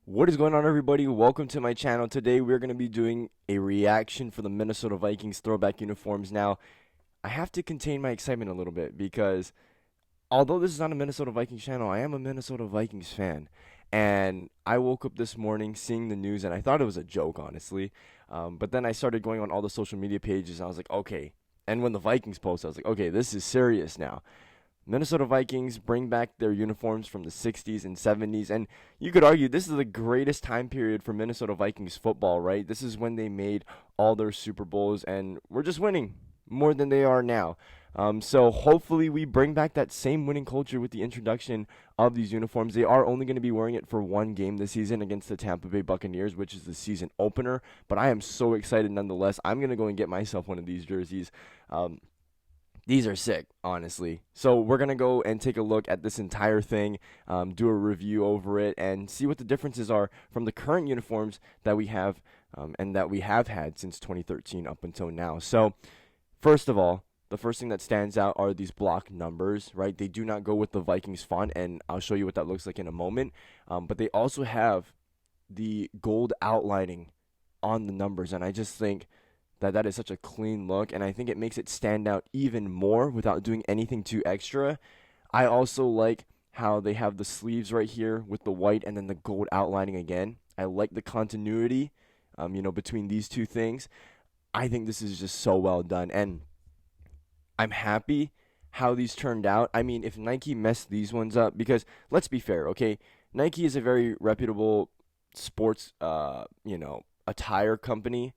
What is going on, everybody? Welcome to my channel. Today we're going to be doing a reaction for the Minnesota Vikings throwback uniforms. Now, I have to contain my excitement a little bit because although this is not a Minnesota Vikings channel, I am a Minnesota Vikings fan. And I woke up this morning seeing the news and I thought it was a joke, honestly. But then I started going on all the social media pages and I was like, okay. And when the Vikings posted, I was like, okay, this is serious now. Minnesota Vikings bring back their uniforms from the 60s and 70s, and you could argue this is the greatest time period for Minnesota Vikings football, right? This is when they made all their Super Bowls, and we're just winning more than they are now. So hopefully we bring back that same winning culture with the introduction of these uniforms. They are only going to be wearing it for one game this season against the Tampa Bay Buccaneers, which is the season opener, but I am so excited nonetheless. I'm going to go and get myself one of these jerseys. These are sick, honestly. So we're going to go and take a look at this entire thing, do a review over it, and see what the differences are from the current uniforms that we have and that we have had since 2013 up until now. So first of all, the first thing that stands out are these block numbers, right? They do not go with the Vikings font, and I'll show you what that looks like in a moment. But they also have the gold outlining on the numbers, and I just think that is such a clean look, and I think it makes it stand out even more without doing anything too extra. I also like how they have the sleeves right here with the white and then the gold outlining again. I like the continuity, between these two things. I think this is just so well done, and I'm happy how these turned out. I mean, if Nike messed these ones up, because let's be fair, okay? Nike is a very reputable sports, attire company,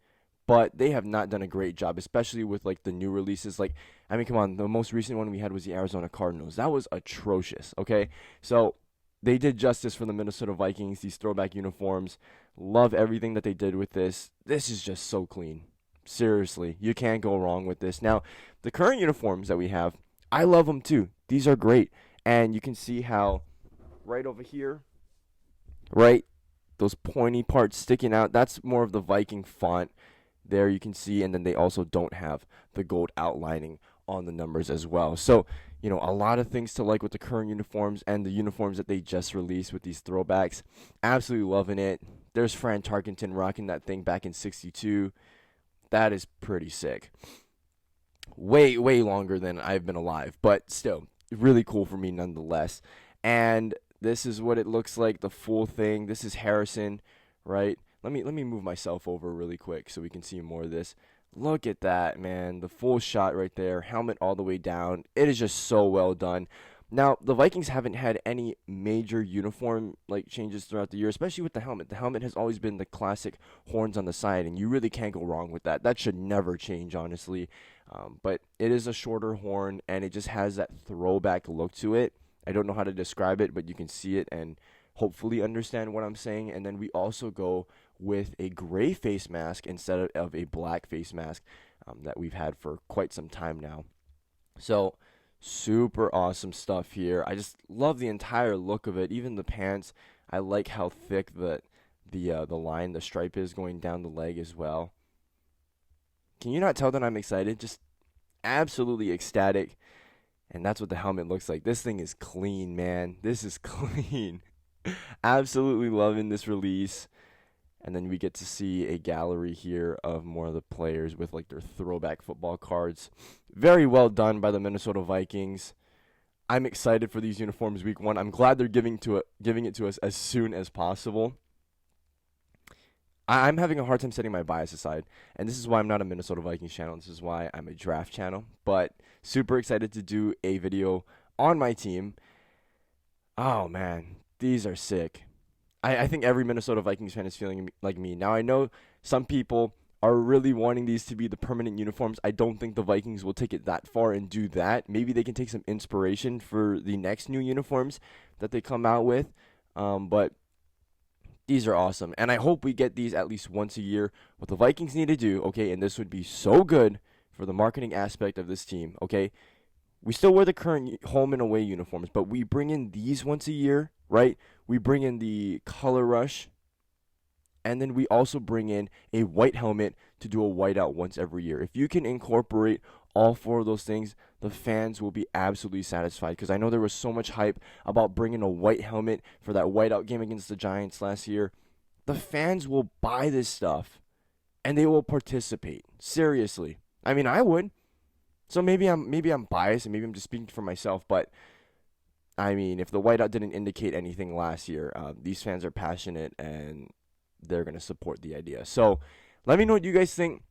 but they have not done a great job, especially with like the new releases. Like, I mean, come on, the most recent one we had was the Arizona Cardinals. That was atrocious, okay? So they did justice for the Minnesota Vikings, these throwback uniforms. Love everything that they did with this. This is just so clean. Seriously, you can't go wrong with this. Now, the current uniforms that we have, I love them too. These are great. And you can see how right over here, right, those pointy parts sticking out, that's more of the Viking font. There you can see, and then they also don't have the gold outlining on the numbers as well. So, a lot of things to like with the current uniforms and the uniforms that they just released with these throwbacks. Absolutely loving it. There's Fran Tarkenton rocking that thing back in '62. That is pretty sick. Way, way longer than I've been alive, but still, really cool for me nonetheless. And this is what it looks like, the full thing. This is Harrison, right? Let me move myself over really quick so we can see more of this. Look at that, man. The full shot right there. Helmet all the way down. It is just so well done. Now, the Vikings haven't had any major uniform like changes throughout the year, especially with the helmet. The helmet has always been the classic horns on the side, and you really can't go wrong with that. That should never change, honestly. But it is a shorter horn, and it just has that throwback look to it. I don't know how to describe it, but you can see it and hopefully understand what I'm saying. And then we also go with a gray face mask instead of a black face mask that we've had for quite some time now. So super awesome stuff here. I just love the entire look of it. Even the pants, I like how thick the line, the stripe is going down the leg as well. Can you not tell that I'm excited? Just absolutely ecstatic. And that's what the helmet looks like. This thing is clean, man. This is clean. Absolutely loving this release. And then we get to see a gallery here of more of the players with like their throwback football cards. Very well done by the Minnesota Vikings. I'm excited for these uniforms week one. I'm glad they're giving it to us as soon as possible. I'm having a hard time setting my bias aside, and this is why I'm not a Minnesota Vikings channel. This is why I'm a draft channel. But super excited to do a video on my team. Oh man, these are sick. I think every Minnesota Vikings fan is feeling like me. Now, I know some people are really wanting these to be the permanent uniforms. I don't think the Vikings will take it that far and do that. Maybe they can take some inspiration for the next new uniforms that they come out with. But these are awesome. And I hope we get these at least once a year. What the Vikings need to do, okay, and this would be so good for the marketing aspect of this team, okay? We still wear the current home and away uniforms, but we bring in these once a year, right? We bring in the color rush, and then we also bring in a white helmet to do a whiteout once every year. If you can incorporate all four of those things, the fans will be absolutely satisfied. Because I know there was so much hype about bringing a white helmet for that whiteout game against the Giants last year. The fans will buy this stuff and they will participate. Seriously. I mean, I would. So maybe I'm biased and maybe I'm just speaking for myself, but I mean, if the whiteout didn't indicate anything last year, these fans are passionate and they're going to support the idea. So let me know what you guys think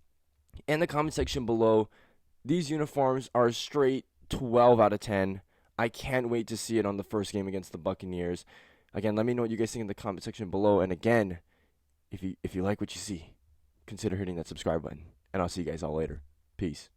in the comment section below. These uniforms are a straight 12 out of 10. I can't wait to see it on the first game against the Buccaneers. Again, let me know what you guys think in the comment section below. And again, if you like what you see, consider hitting that subscribe button. And I'll see you guys all later. Peace.